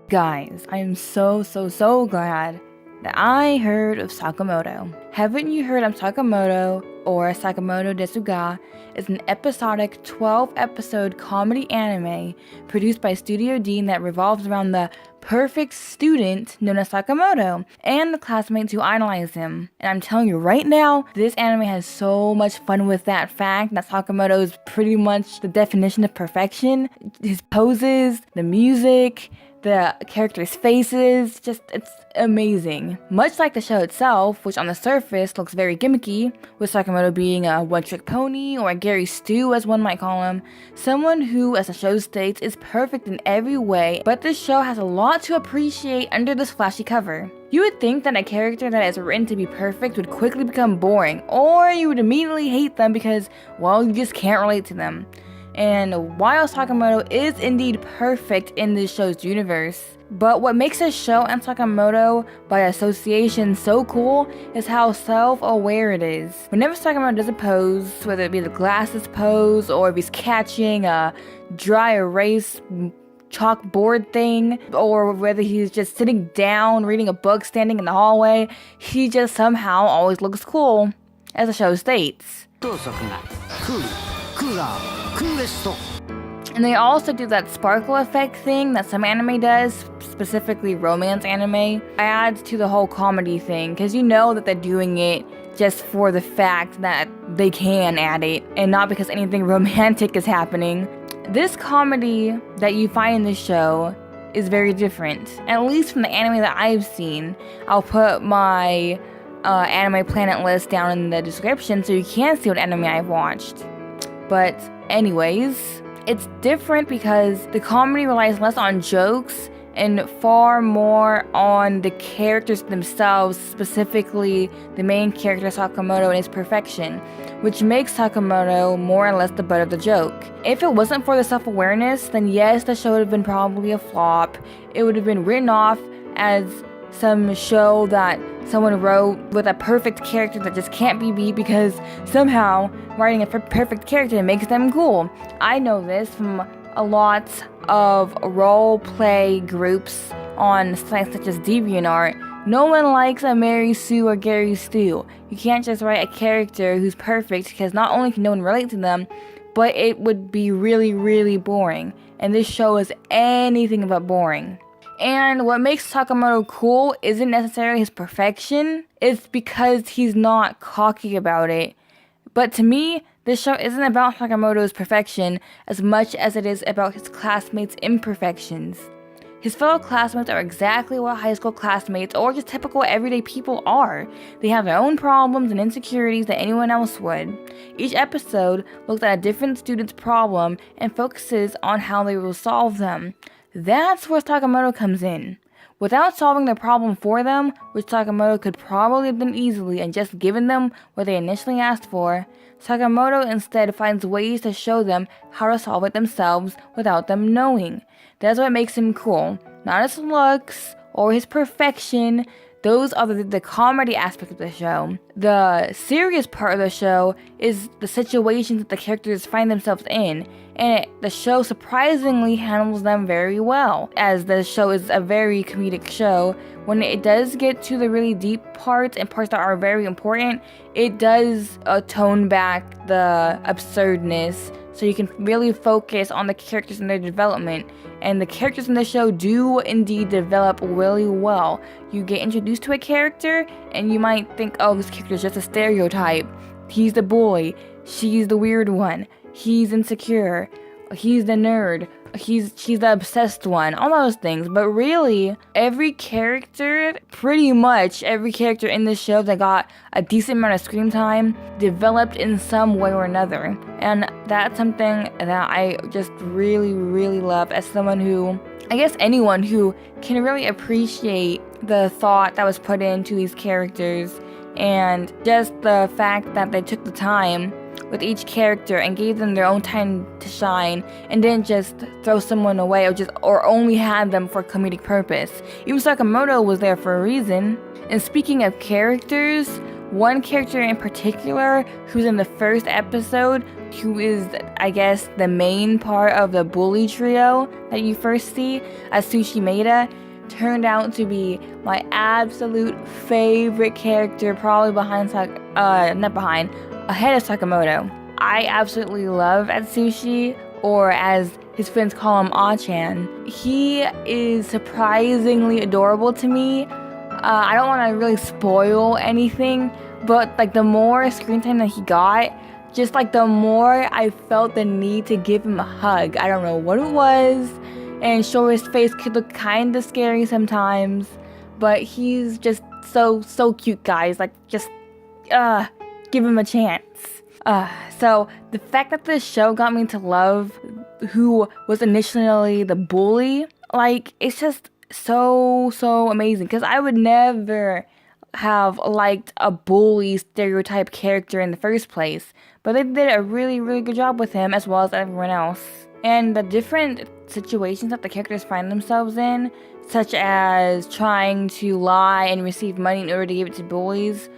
Guys, I am so glad that I heard of Sakamoto. Haven't you heard of Sakamoto, or Sakamoto desu ga, is an episodic 12-episode comedy anime produced by Studio Dean that revolves around the perfect student known as Sakamoto and the classmates who idolize him. And I'm telling you right now, this anime has so much fun with that fact that Sakamoto is pretty much the definition of perfection. His poses, the music, the characters' faces, it's amazing. Much like the show itself, which on the surface looks very gimmicky, with Sakamoto being a one-trick pony, or a Gary Stu as one might call him, someone who, as the show states, is perfect in every way, but this show has a lot to appreciate under this flashy cover. You would think that a character that is written to be perfect would quickly become boring, or you would immediately hate them because, well, you just can't relate to them. And while Sakamoto is indeed perfect in this show's universe, but what makes this show and Sakamoto by association so cool is how self-aware it is. Whenever Sakamoto does a pose, whether it be the glasses pose or if he's catching a dry erase chalkboard thing, or whether he's just sitting down reading a book standing in the hallway, he just somehow always looks cool, as the show states. And they also do that sparkle effect thing that some anime does, specifically romance anime, adds to the whole comedy thing, because you know that they're doing it just for the fact that they can add it, and not because anything romantic is happening. This comedy that you find in this show is very different, at least from the anime that I've seen. I'll put my Anime Planet list down in the description so you can see what anime I've watched. But anyways, it's different because the comedy relies less on jokes and far more on the characters themselves, specifically the main character Sakamoto and his perfection, which makes Sakamoto more or less the butt of the joke. If it wasn't for the self-awareness, then yes, the show would have been probably a flop. It would have been written off as some show that someone wrote with a perfect character that just can't be beat because somehow writing a perfect character makes them cool. I know this from a lot of role play groups on sites such as DeviantArt. No one likes a Mary Sue or Gary Stu. You can't just write a character who's perfect because not only can no one relate to them, but it would be really boring. And this show is anything but boring. And what makes Sakamoto cool isn't necessarily his perfection, it's because he's not cocky about it. But to me, this show isn't about Sakamoto's perfection as much as it is about his classmates' imperfections. His fellow classmates are exactly what high school classmates or just typical everyday people are. They have their own problems and insecurities that anyone else would. Each episode looks at a different student's problem and focuses on how they will solve them. That's where Sakamoto comes in. Without solving the problem for them, which Sakamoto could probably have done easily and just given them what they initially asked for, Sakamoto instead finds ways to show them how to solve it themselves without them knowing. That's what makes him cool. Not his looks or his perfection. Those are the comedy aspect of the show. The serious part of the show is the situations that the characters find themselves in, and the show surprisingly handles them very well, as the show is a very comedic show. When it does get to the really deep parts and parts that are very important, it does tone back the absurdness, so you can really focus on the characters and their development. And the characters in the show do indeed develop really well. You get introduced to a character, and you might think, oh, this character is just a stereotype. He's the bully, she's the weird one, he's insecure, he's the nerd, she's the obsessed one, all those things. But really, pretty much every character in this show that got a decent amount of screen time developed in some way or another. And that's something that I just really love as someone who, I guess anyone who can really appreciate the thought that was put into these characters, and just the fact that they took the time with each character and gave them their own time to shine, and didn't just throw someone away or only had them for comedic purpose. Even Sakamoto was there for a reason. And speaking of characters, one character in particular who's in the first episode, who is, I guess, the main part of the bully trio that you first see as ItsYukiMe, turned out to be my absolute favorite character, probably ahead of Sakamoto. I absolutely love Atsushi, or as his friends call him, Ah-chan. He is surprisingly adorable to me. I don't want to really spoil anything, but like the more screen time that he got, just like the more I felt the need to give him a hug. I don't know what it was, and sure, his face could look kind of scary sometimes, but he's just so cute, guys. Like, just give him a chance. So the fact that this show got me to love who was initially the bully, like, it's just so amazing, because I would never have liked a bully stereotype character in the first place, but they did a really good job with him, as well as everyone else. And the different situations that the characters find themselves in, such as trying to lie and receive money in order to give it to bullies,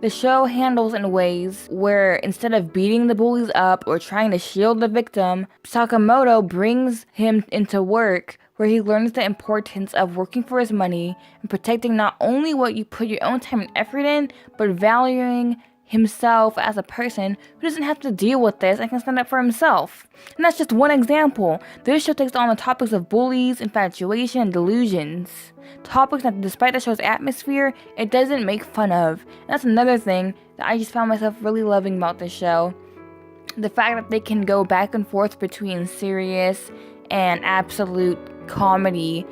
the show handles in ways where instead of beating the bullies up or trying to shield the victim, Sakamoto brings him into work, where he learns the importance of working for his money and protecting not only what you put your own time and effort in, but valuing himself as a person who doesn't have to deal with this and can stand up for himself. And that's just one example. This show takes on the topics of bullies, infatuation, and delusions. Topics that, despite the show's atmosphere, it doesn't make fun of. And that's another thing that I just found myself really loving about this show. The fact that they can go back and forth between serious and absolute comedy,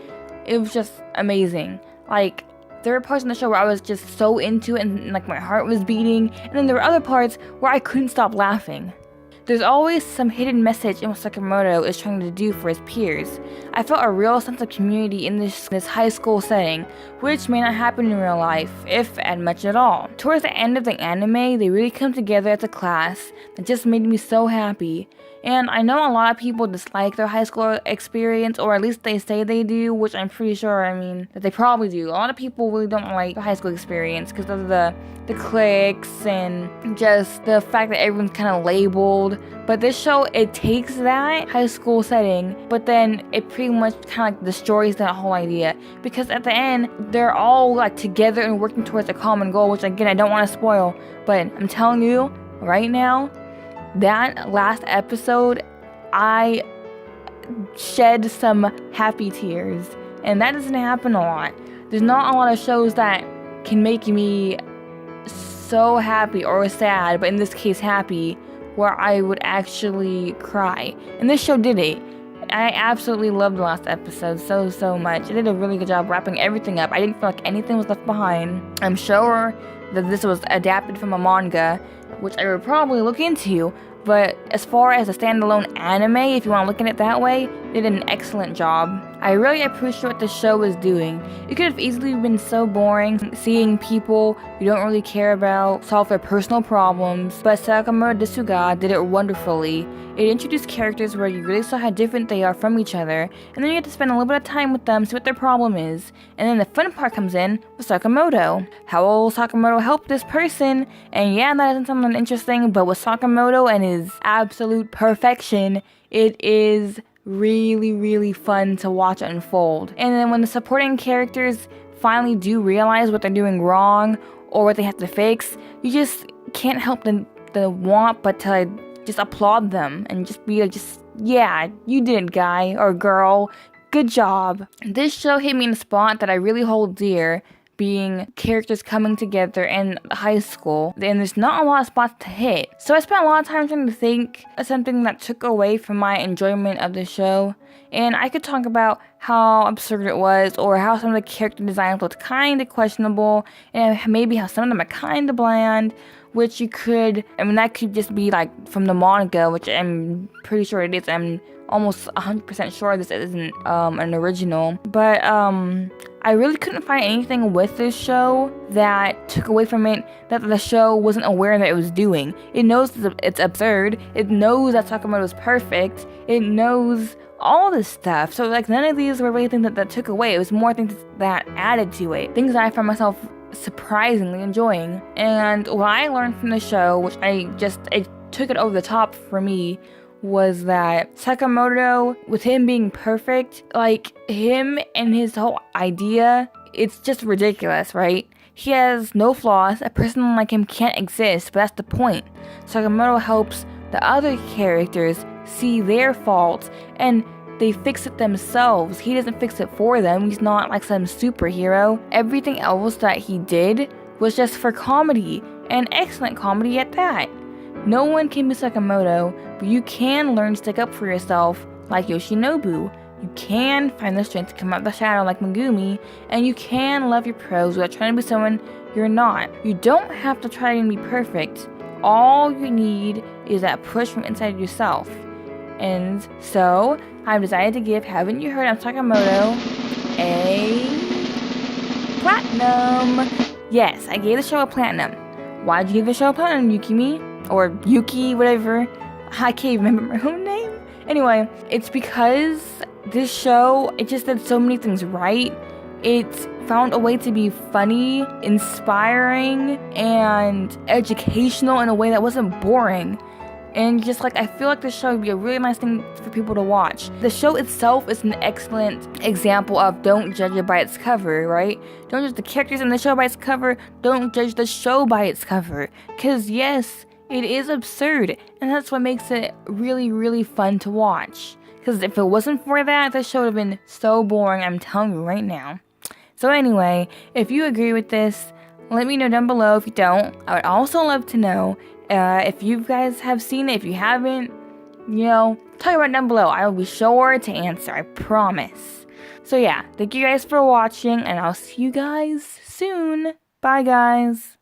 it was just amazing. Like, there were parts in the show where I was just so into it and like my heart was beating, and then there were other parts where I couldn't stop laughing. There's always some hidden message in what Sakamoto is trying to do for his peers. I felt a real sense of community in this high school setting, which may not happen in real life, if at much at all. Towards the end of the anime, they really come together as a class that just made me so happy. And I know a lot of people dislike their high school experience, or at least they say they do, which I'm pretty sure, that they probably do. A lot of people really don't like the high school experience because of the cliques and just the fact that everyone's kind of labeled. But this show, it takes that high school setting, but then it pretty much kind of like destroys that whole idea. Because at the end, they're all like together and working towards a common goal, which again, I don't want to spoil, but I'm telling you right now, that last episode, I shed some happy tears, and that doesn't happen a lot. There's not a lot of shows that can make me so happy or sad, but in this case happy, where I would actually cry. And this show did it. I absolutely loved the last episode so much. It did a really good job wrapping everything up. I didn't feel like anything was left behind. I'm sure that this was adapted from a manga, which I would probably look into, but as far as a standalone anime, if you want to look at it that way, they did an excellent job. I really appreciate what the show was doing. It could have easily been so boring, seeing people you don't really care about solve their personal problems, but Sakamoto Desuga did it wonderfully. It introduced characters where you really saw how different they are from each other, and then you get to spend a little bit of time with them, see what their problem is, and then the fun part comes in with Sakamoto. How will Sakamoto help this person? And yeah, that isn't something interesting, but with Sakamoto and his absolute perfection, it is really fun to watch unfold. And then when the supporting characters finally do realize what they're doing wrong or what they have to fix, you just can't help the want but to just applaud them and just be like, yeah, you did it, guy or girl, good job. This show hit me in a spot that I really hold dear, being characters coming together in high school, and there's not a lot of spots to hit. So I spent a lot of time trying to think of something that took away from my enjoyment of the show, and I could talk about how absurd it was, or how some of the character designs looked kind of questionable, and maybe how some of them are kind of bland, which you could, that could just be like from the manga, which I'm pretty sure it is. I'm almost 100% sure this isn't an original, but I really couldn't find anything with this show that took away from it that the show wasn't aware that it was doing. It knows it's absurd. It knows that Sakamoto is perfect. It knows all this stuff. So like none of these were really things that took away. It was more things that added to it. Things that I found myself surprisingly enjoying. And what I learned from the show, which it took it over the top for me, was that Sakamoto, with him being perfect, like him and his whole idea, it's just ridiculous, right? He has no flaws. A person like him can't exist, but that's the point. Sakamoto helps the other characters see their faults and they fix it themselves. He doesn't fix it for them. He's not like some superhero. Everything else that he did was just for comedy, and excellent comedy at that. No one can be Sakamoto, but you can learn to stick up for yourself like Yoshinobu. You can find the strength to come out of the shadow like Megumi, and you can love your pros without trying to be someone you're not. You don't have to try and be perfect. All you need is that push from inside yourself. And so, I've decided to give Haven't You Heard I'm Sakamoto a platinum. Yes, I gave the show a platinum. Why did you give the show a platinum, YukiMe? Or Yuki, whatever. I can't even remember my own name. Anyway, it's because this show, it just did so many things right. It found a way to be funny, inspiring, and educational in a way that wasn't boring. And just like, I feel like this show would be a really nice thing for people to watch. The show itself is an excellent example of don't judge it by its cover, right? Don't judge the characters in the show by its cover. Don't judge the show by its cover. Because yes, it is absurd. And that's what makes it really, really fun to watch. Because if it wasn't for that, the show would have been so boring, I'm telling you right now. So anyway, if you agree with this, let me know down below. If you don't, I would also love to know if you guys have seen it. If you haven't, talk about it down below. I will be sure to answer, I promise. So yeah, thank you guys for watching, and I'll see you guys soon. Bye guys.